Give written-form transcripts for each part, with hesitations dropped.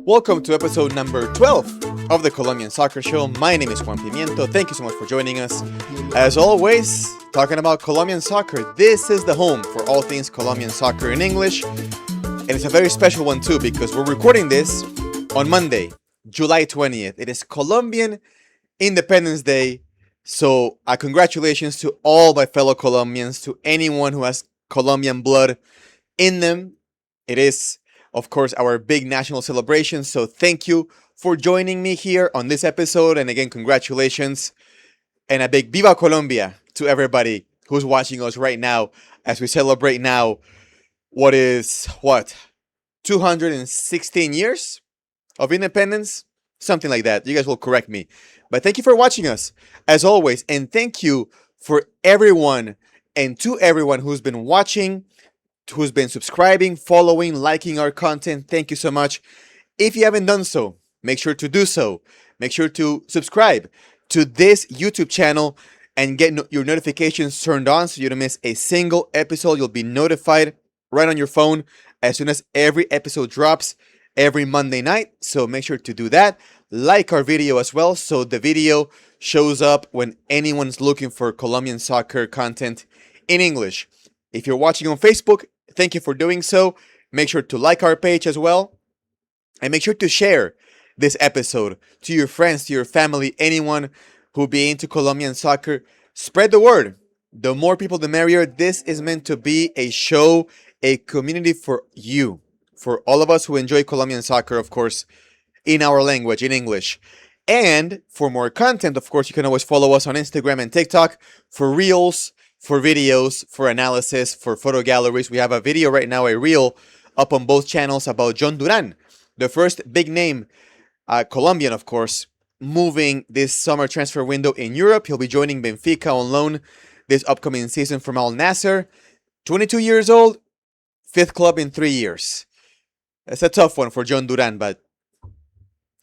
Welcome to episode number 12 of the Colombian Soccer Show. My name is Juan Pimiento. Thank you so much for joining us. As always, talking about Colombian soccer. This is the home for all things Colombian soccer in English. And it's a very special one too because we're recording this on Monday, July 20th. It is Colombian Independence Day. So congratulations to all my fellow Colombians, to anyone who has Colombian blood in them. It is, of course, our big national celebration. So thank you for joining me here on this episode. And again, congratulations. And a big Viva Colombia to everybody who's watching us right now as we celebrate now 216 years of independence? Something like that. You guys will correct me. But thank you for watching us, as always. And thank you for everyone and to everyone who's been watching, who's been subscribing, following, liking our content. Thank you so much. If you haven't done so, make sure to do so. Make sure to subscribe to this YouTube channel and get your notifications turned on so you don't miss a single episode. You'll be notified right on your phone as soon as every episode drops every Monday night. So make sure to do that. Like our video as well so the video shows up when anyone's looking for Colombian soccer content in English. If you're watching on Facebook, thank you for doing so. Make sure to like our page as well. And make sure to share this episode to your friends, to your family, anyone who be into Colombian soccer. Spread the word. The more people, the merrier. This is meant to be a show, a community for you. For all of us who enjoy Colombian soccer, of course, in our language, in English. And for more content, of course, you can always follow us on Instagram and TikTok for reels, for videos, for analysis, for photo galleries. We have a video right now, a reel, up on both channels about John Duran, the first big name, Colombian, of course, moving this summer transfer window in Europe. He'll be joining Benfica on loan this upcoming season from Al Nassr. 22 years old, fifth club in 3 years. It's a tough one for John Duran, but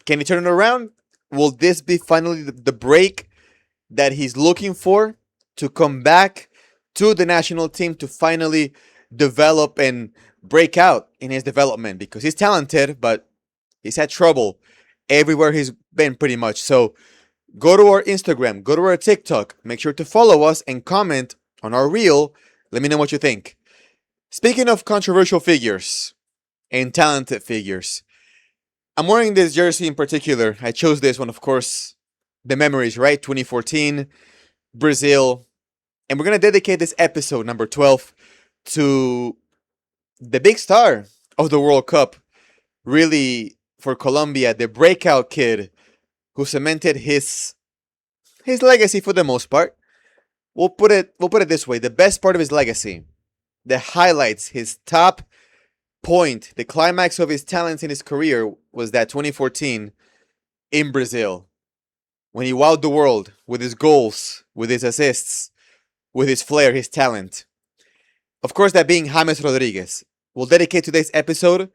can he turn it around? Will this be finally the break that he's looking for to come back to the national team to finally develop and break out in his development? Because he's talented, but he's had trouble everywhere he's been pretty much. So go to our Instagram, go to our TikTok, make sure to follow us and comment on our reel. Let me know what you think. Speaking of controversial figures and talented figures, I'm wearing this jersey in particular. I chose this one, of course, the memories, right? 2014, Brazil. And we're going to dedicate this episode, number 12, to the big star of the World Cup. Really, for Colombia, the breakout kid who cemented his legacy for the most part. We'll put it this way. The best part of his legacy, the highlights, his top point, the climax of his talents in his career was that 2014 in Brazil, when he wowed the world with his goals, with his assists, with his flair, his talent. Of course, that being James Rodríguez. We'll dedicate today's episode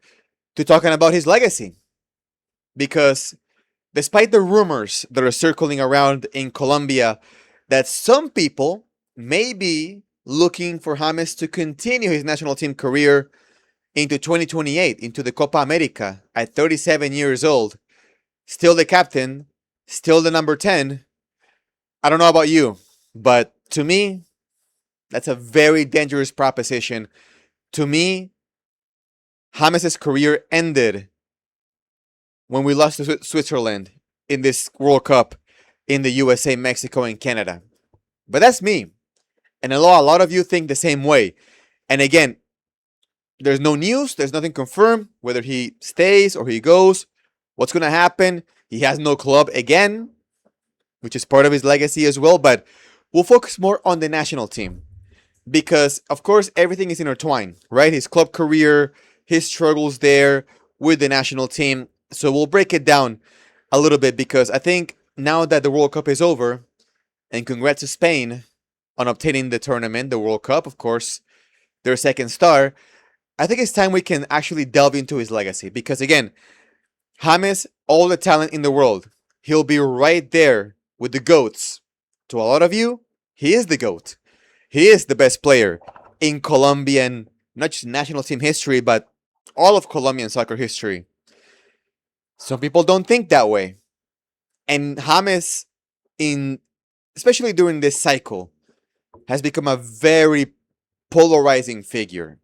to talking about his legacy. Because despite the rumors that are circling around in Colombia that some people may be looking for James to continue his national team career into 2028, into the Copa America at 37 years old. Still the captain, still the number 10. I don't know about you, but to me, that's a very dangerous proposition. To me, James' career ended when we lost to Switzerland in this World Cup in the USA, Mexico, and Canada. But that's me. And a lot of you think the same way. And again, there's no news. There's nothing confirmed whether he stays or he goes. What's going to happen? He has no club again, which is part of his legacy as well. But we'll focus more on the national team because, of course, everything is intertwined, right? His club career, his struggles there with the national team. So we'll break it down a little bit because I think now that the World Cup is over, and congrats to Spain on obtaining the tournament, the World Cup, of course, their second star, I think it's time we can actually delve into his legacy. Because again, James, all the talent in the world, he'll be right there with the GOATs. To a lot of you, he is the GOAT. He is the best player in Colombian, not just national team history, but all of Colombian soccer history. Some people don't think that way. And James, in especially during this cycle, has become a very polarizing figure.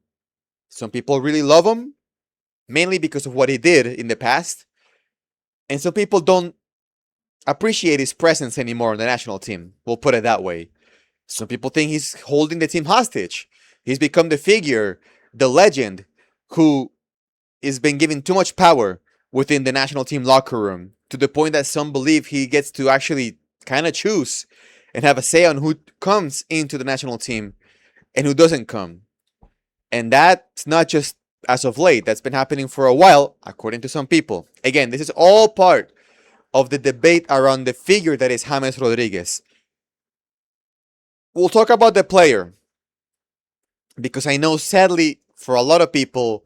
Some people really love him, mainly because of what he did in the past. And some people don't appreciate his presence anymore on the national team. We'll put it that way. Some people think he's holding the team hostage. He's become the figure, the legend, who is been given too much power within the national team locker room to the point that some believe he gets to actually kind of choose and have a say on who comes into the national team and who doesn't come. And that's not just as of late, that's been happening for a while, according to some people. Again, this is all part of the debate around the figure that is James Rodríguez. We'll talk about the player because I know, sadly, for a lot of people,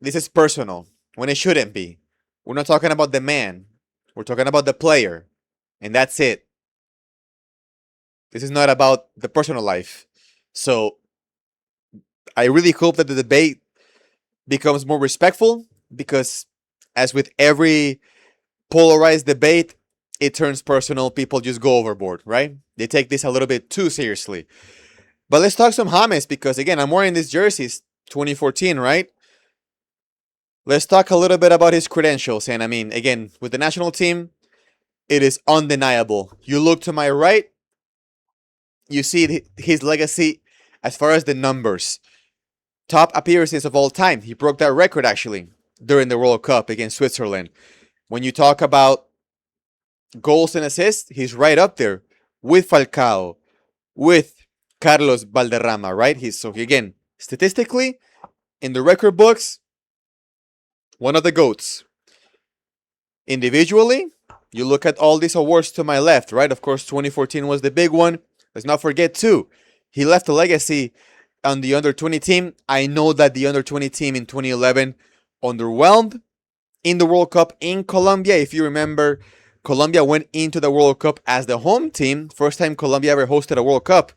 this is personal when it shouldn't be. We're not talking about the man, we're talking about the player, and that's it. This is not about the personal life. So I really hope that the debate becomes more respectful because, as with every polarized debate, it turns personal. People just go overboard, right? They take this a little bit too seriously. But let's talk some James because, again, I'm wearing this jersey. It's 2014, right? Let's talk a little bit about his credentials. And I mean, again, with the national team, it is undeniable. You look to my right, you see his legacy as far as the numbers. Top appearances of all time. He broke that record actually during the World Cup against Switzerland. When you talk about goals and assists, he's right up there with Falcao, with Carlos Valderrama, right? Again, statistically, in the record books, one of the GOATs. Individually, you look at all these awards to my left, right? Of course, 2014 was the big one. Let's not forget, too, he left a legacy on the under-20 team. I know that the under-20 team in 2011 underwhelmed in the World Cup in Colombia. If you remember, Colombia went into the World Cup as the home team. First time Colombia ever hosted a World Cup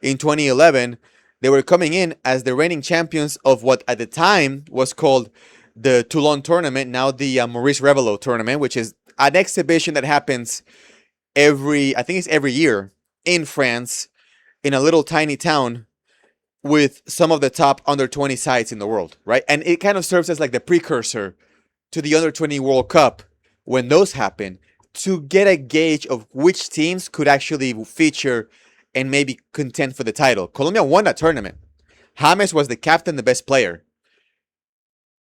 in 2011. They were coming in as the reigning champions of what at the time was called the Toulon tournament, now the Maurice Revello tournament, which is an exhibition that happens I think it's every year in France, in a little tiny town with some of the top under 20 sides in the world, right? And it kind of serves as like the precursor to the under 20 World Cup when those happen, to get a gauge of which teams could actually feature and maybe contend for the title. Colombia won that tournament. James was the captain, the best player.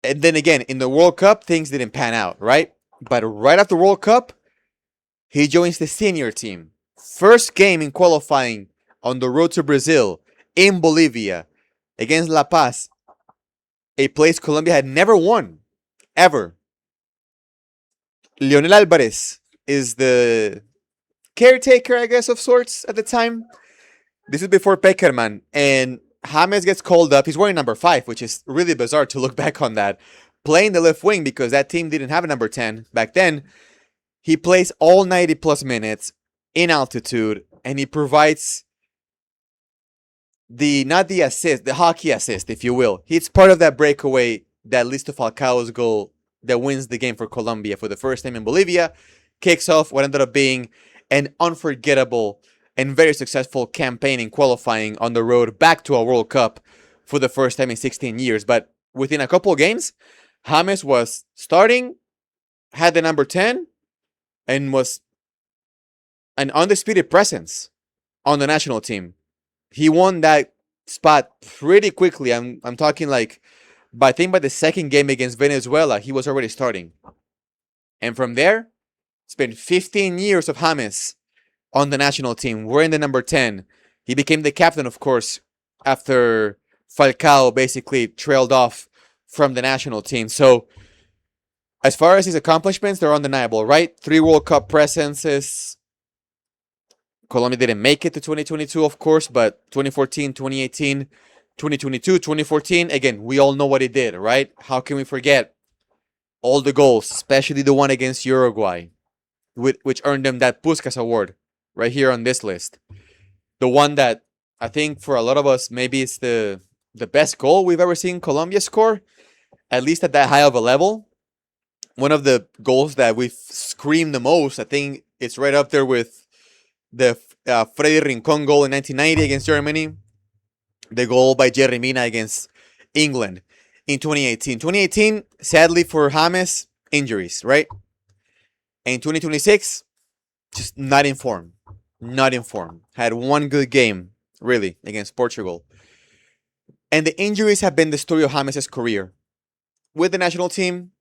And then again, in the World Cup, things didn't pan out, right? But right after World Cup, he joins the senior team. First game in qualifying on the road to Brazil, in Bolivia, against La Paz, a place Colombia had never won, ever. Lionel Alvarez is the caretaker, I guess, of sorts at the time. This is before Peckerman, and James gets called up. He's wearing number 5, which is really bizarre to look back on that. Playing the left wing because that team didn't have a number 10 back then. He plays all 90 plus minutes in altitude, and he provides not the assist, the hockey assist, if you will. He's part of that breakaway that leads to Falcao's goal that wins the game for Colombia for the first time in Bolivia. Kicks off what ended up being an unforgettable and very successful campaign in qualifying on the road back to a World Cup for the first time in 16 years. But within a couple of games, James was starting, had the number 10, and was an undisputed presence on the national team. He won that spot pretty quickly. I'm talking like, I think by the second game against Venezuela, he was already starting. And from there, it's been 15 years of James on the national team, wearing the number 10. He became the captain, of course, after Falcao basically trailed off from the national team. So, as far as his accomplishments, they're undeniable, right? 3 World Cup presences. Colombia didn't make it to 2022, of course, but 2014, 2018, 2022, 2014, again, we all know what he did, right? How can we forget all the goals, especially the one against Uruguay, which earned him that Puskás Award right here on this list. The one that I think for a lot of us, maybe it's the best goal we've ever seen Colombia score, at least at that high of a level. One of the goals that we've screamed the most, I think it's right up there with the Freddy Rincon goal in 1990 against Germany, the goal by Jerry Mina against England in 2018. 2018, sadly for James, injuries, right? And 2026, just not in form. Not in form. Had one good game, really, against Portugal. And the injuries have been the story of James' career with the national team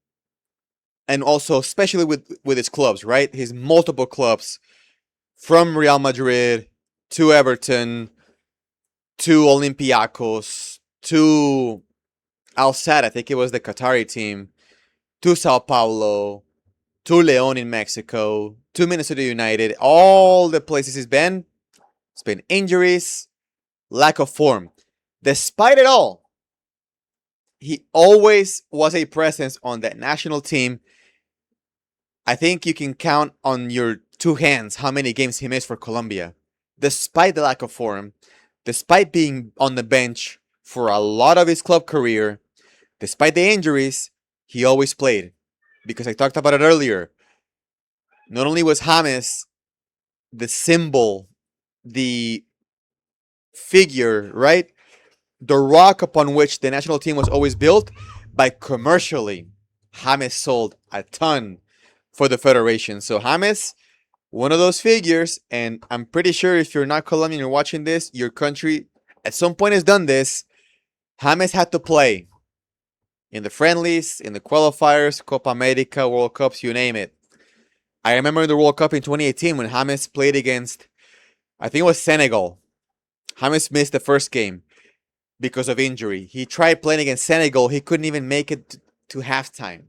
and also especially with his clubs, right? His multiple clubs from Real Madrid to Everton to Olympiacos to Al Sadd, I think it was the Qatari team, to Sao Paulo, to León in Mexico, to Minnesota United, all the places he's been, it's been injuries, lack of form. Despite it all, he always was a presence on that national team. I think you can count on your two hands how many games he missed for Colombia. Despite the lack of form, despite being on the bench for a lot of his club career, despite the injuries, he always played. Because I talked about it earlier. Not only was James the symbol, the figure, right? The rock upon which the national team was always built, but commercially, James sold a ton for the federation. So James, one of those figures, and I'm pretty sure if you're not Colombian, you're watching this, your country at some point has done this. James had to play in the friendlies, in the qualifiers, Copa America, World Cups, you name it. I remember the World Cup in 2018 when James played against, I think it was Senegal. James missed the first game because of injury. He tried playing against Senegal. He couldn't even make it to halftime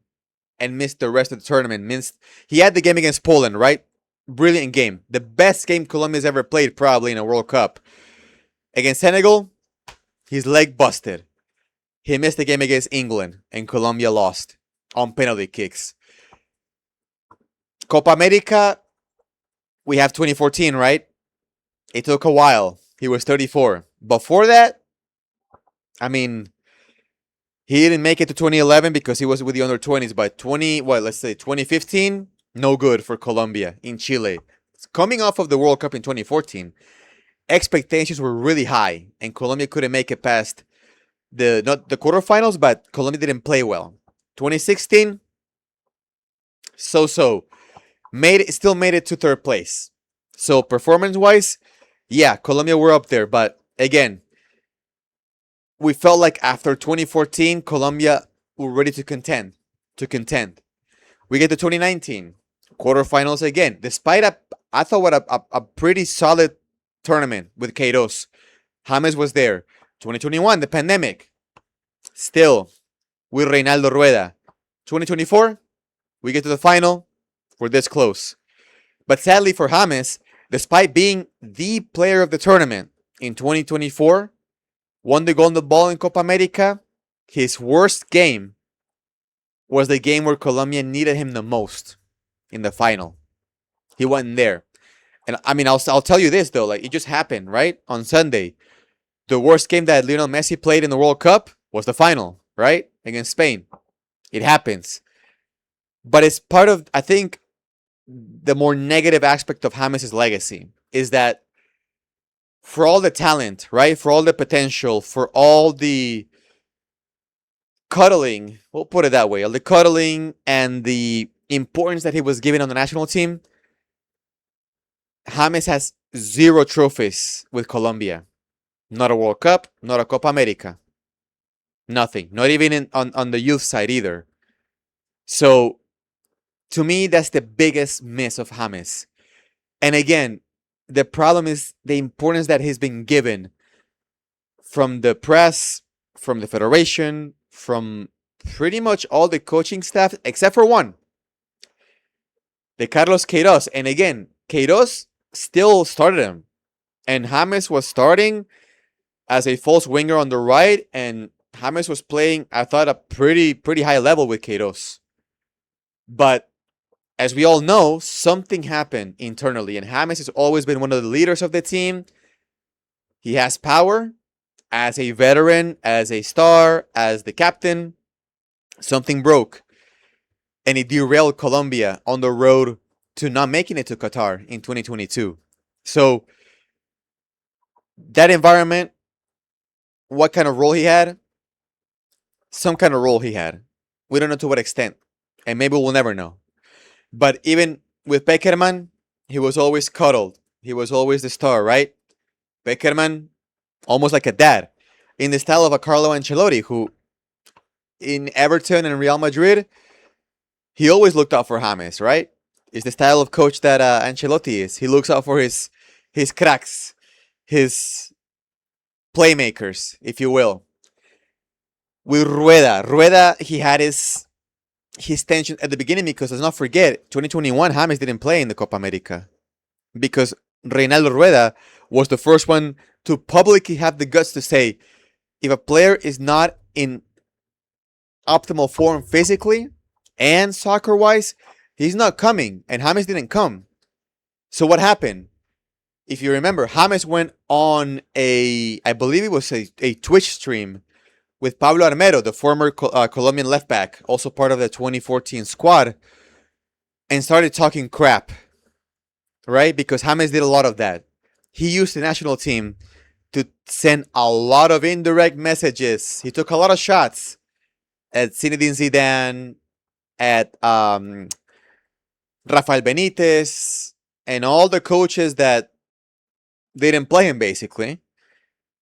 and missed the rest of the tournament. He had the game against Poland, right? Brilliant game. The best game Colombia's ever played probably in a World Cup. Against Senegal, his leg busted. He missed the game against England and Colombia lost on penalty kicks. Copa America, we have 2014, right? It took a while. He was 34. Before that, I mean, he didn't make it to 2011 because he was with the under 20s. But 2015, no good for Colombia in Chile. Coming off of the World Cup in 2014, expectations were really high, and Colombia couldn't make it past not the quarterfinals, but Colombia didn't play well. 2016, so still made it to third place. So performance-wise, yeah, Colombia were up there, but again, we felt like after 2014, Colombia were ready to contend. We get to 2019, quarterfinals again. Despite I thought what a pretty solid tournament with Queiroz. James was there. 2021, the pandemic. Still, with Reinaldo Rueda. 2024, we get to the final. We're this close. But sadly for James, despite being the player of the tournament in 2024, won the Golden Ball in Copa America, his worst game was the game where Colombia needed him the most in the final. He wasn't there. And I mean, I'll tell you this, though. Like, it just happened, right? On Sunday. The worst game that Lionel Messi played in the World Cup was the final, right? Against Spain. It happens. But it's part of, I think, the more negative aspect of James' legacy is that for all the talent, right? For all the potential, for all the cuddling, we'll put it that way, all the cuddling and the importance that he was given on the national team, James has 0 trophies with Colombia. Not a World Cup, not a Copa America. Nothing. Not even on the youth side either. So, to me, that's the biggest miss of James. And again, the problem is the importance that he's been given from the press, from the federation, from pretty much all the coaching staff, except for one. The Carlos Queiroz. And again, Queiroz still started him. And James was starting as a false winger on the right, and James was playing, I thought, a pretty high level with Queiroz. But as we all know, something happened internally, and James has always been one of the leaders of the team. He has power as a veteran, as a star, as the captain. Something broke. and it derailed Colombia on the road to not making it to Qatar in 2022. So that environment, what kind of role he had? Some kind of role he had. We don't know to what extent, and maybe we'll never know. But even with Beckerman, he was always cuddled. He was always the star, right? Beckerman, almost like a dad, in the style of a Carlo Ancelotti, who in Everton and Real Madrid, he always looked out for James, right? It's the style of coach that Ancelotti is. He looks out for his cracks, his playmakers, if you will. With Rueda, he had his tension at the beginning because let's not forget, 2021 James didn't play in the Copa America because Reinaldo Rueda was the first one to publicly have the guts to say, if a player is not in optimal form physically and soccer-wise, he's not coming, and James didn't come. So what happened? If you remember, James went on I believe it was a Twitch stream with Pablo Armero, the former Colombian left back, also part of the 2014 squad, and started talking crap, right? Because James did a lot of that. He used the national team to send a lot of indirect messages. He took a lot of shots at Zinedine Zidane, at Rafael Benitez, and all the coaches that didn't play him, basically,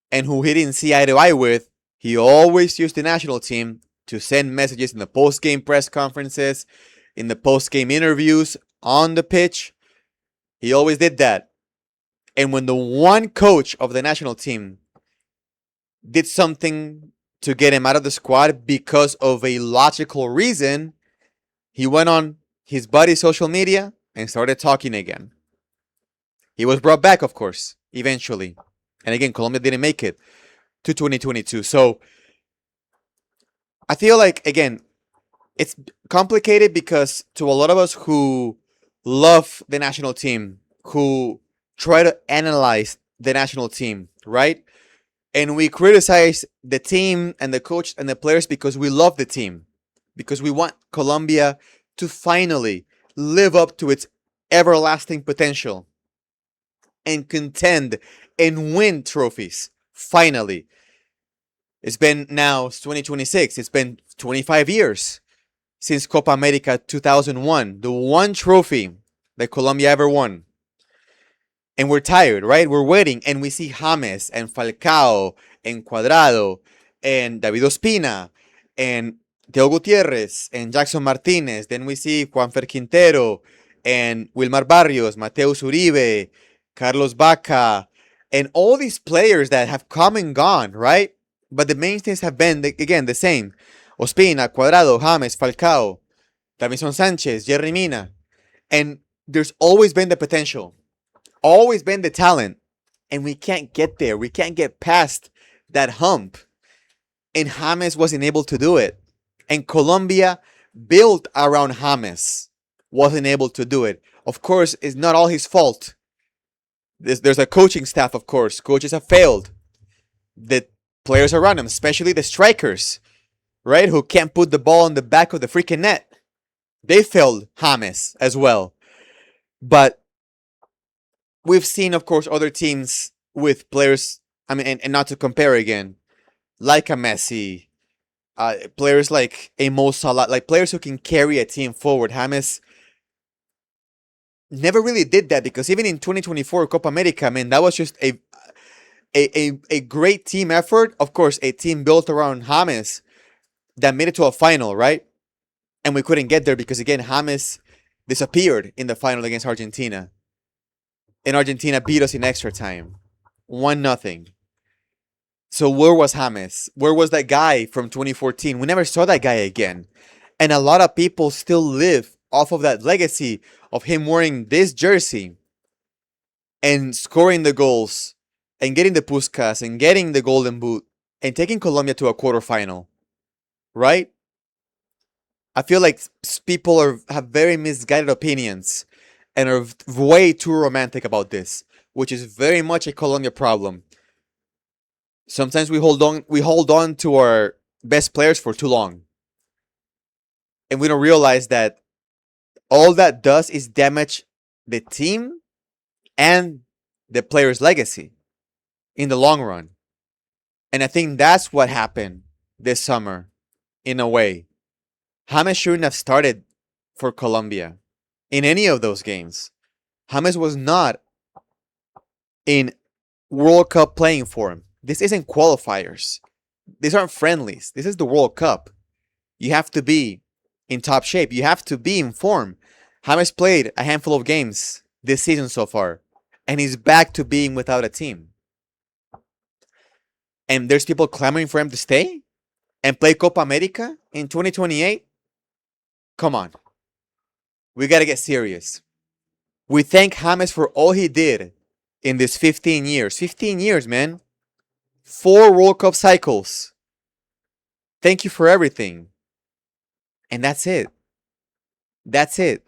and who he didn't see eye to eye with. He always used the national team to send messages in the post-game press conferences, in the post-game interviews, on the pitch. He always did that. And when the one coach of the national team did something to get him out of the squad because of a logical reason, he went on his buddy's social media and started talking again. He was brought back, of course, eventually. And again, Colombia didn't make it to 2022. So I feel like, again, it's complicated because to a lot of us who love the national team, who try to analyze the national team, right? And we criticize the team and the coach and the players because we love the team, because we want Colombia to finally live up to its everlasting potential and contend and win trophies. Finally. It's been now 2026. It's been 25 years since Copa America 2001, the one trophy that Colombia ever won. And we're tired, right? We're waiting, and we see James and Falcao and Cuadrado and David Ospina and Teo Gutierrez and Jackson Martinez. Then we see Juanfer Quintero and Wilmar Barrios, Mateus Uribe, Carlos Baca, and all these players that have come and gone, right? But the mainstays have been, again, the same. Ospina, Cuadrado, James, Falcao, Davison Sanchez, Jerry Mina. And there's always been the potential. Always been the talent. And we can't get there. We can't get past that hump. And James wasn't able to do it. And Colombia, built around James, wasn't able to do it. Of course, it's not all his fault. There's a coaching staff, of course. Coaches have failed. The players around him, especially the strikers, right? Who can't put the ball in the back of the freaking net. They failed James as well. But we've seen, of course, other teams with players, I mean, and not to compare again, like a Messi, players like a Mo Salah, like players who can carry a team forward. James never really did that because even in 2024 Copa America, man, that was just a great team effort. Of course, a team built around James that made it to a final, right? And we couldn't get there because, again, James disappeared in the final against Argentina. And Argentina beat us in extra time. 1-0. So where was James? Where was that guy from 2014? We never saw that guy again. And a lot of people still live off of that legacy of him wearing this jersey and scoring the goals and getting the Puskas and getting the Golden Boot and taking Colombia to a quarterfinal. Right? I feel like people have very misguided opinions and are way too romantic about this, which is very much a Colombia problem. Sometimes we hold on to our best players for too long. and we don't realize that all that does is damage the team and the player's legacy in the long run. And I think that's what happened this summer, in a way. James shouldn't have started for Colombia in any of those games. James was not in World Cup playing form. This isn't qualifiers. These aren't friendlies. This is the World Cup. You have to be in top shape. You have to be in form. James played a handful of games this season so far, and he's back to being without a team. And there's people clamoring for him to stay and play Copa America in 2028? Come on. We got to get serious. We thank James for all he did in this 15 years. 15 years, man. 4 World Cup cycles. Thank you for everything. And that's it. That's it.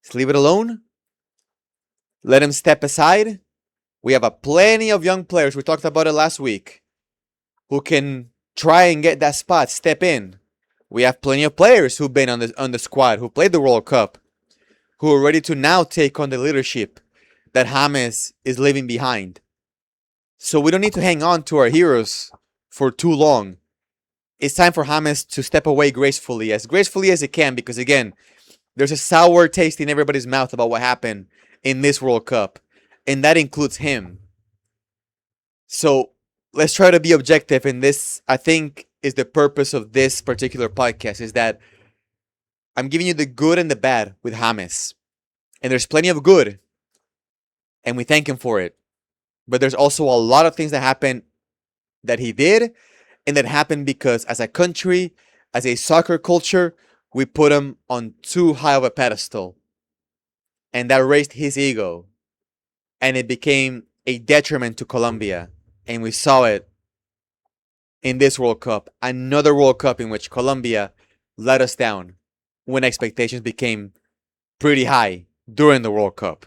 Just leave it alone. Let him step aside. We have a plenty of young players. We talked about it last week, who can try and get that spot, step in. We have plenty of players who've been on the squad, who played the World Cup, who are ready to now take on the leadership that James is leaving behind. So we don't need to hang on to our heroes for too long. It's time for James to step away gracefully as he can, because again, there's a sour taste in everybody's mouth about what happened in this World Cup, and that includes him. So let's try to be objective in this. I think is the purpose of this particular podcast, is that I'm giving you the good and the bad with James. And there's plenty of good, and we thank him for it. But there's also a lot of things that happened that he did, and that happened because as a country, as a soccer culture, we put him on too high of a pedestal. And that raised his ego. And it became a detriment to Colombia. And we saw it in this World Cup. Another World Cup in which Colombia let us down when expectations became pretty high during the World Cup.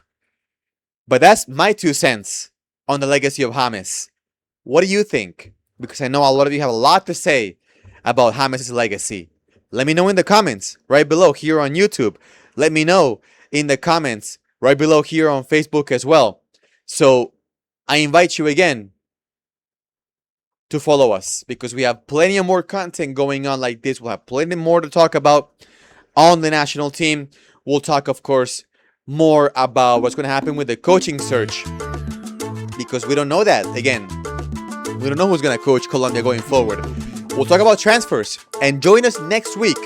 But that's my 2 cents on the legacy of James. What do you think? Because I know a lot of you have a lot to say about James' legacy. Let me know in the comments right below here on YouTube. Let me know in the comments right below here on Facebook as well. So I invite you again to follow us, because we have plenty of more content going on like this. We'll have plenty more to talk about on the national team. We'll talk, of course, more about what's going to happen with the coaching search, because we don't know that. Again, we don't know who's going to coach Colombia going forward. We'll talk about transfers, and join us next week,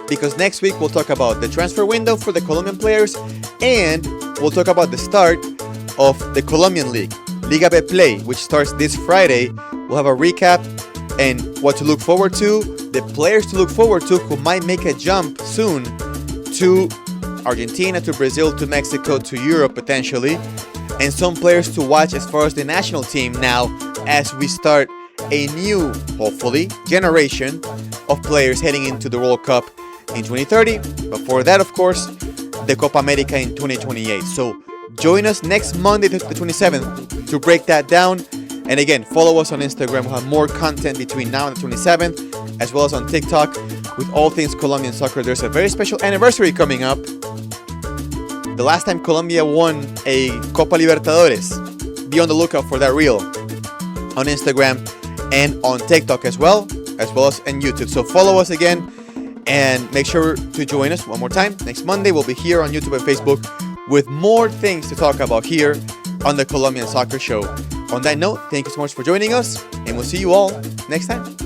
because next week we'll talk about the transfer window for the Colombian players, and we'll talk about the start of the Colombian League, Liga B Play, which starts this Friday. We'll have a recap and what to look forward to, the players to look forward to who might make a jump soon to Argentina, to Brazil, to Mexico, to Europe potentially, and some players to watch as far as the national team now as we start a new, hopefully, generation of players heading into the World Cup in 2030. Before that, of course, the Copa America in 2028. So join us next Monday, the 27th, to break that down. And again, follow us on Instagram. We'll have more content between now and the 27th, as well as on TikTok with all things Colombian soccer. There's a very special anniversary coming up. The last time Colombia won a Copa Libertadores. Be on the lookout for that reel on Instagram and on TikTok as well as on YouTube. So follow us again and make sure to join us one more time. Next Monday, we'll be here on YouTube and Facebook with more things to talk about here on the Colombian Soccer Show. On that note, thank you so much for joining us, and we'll see you all next time.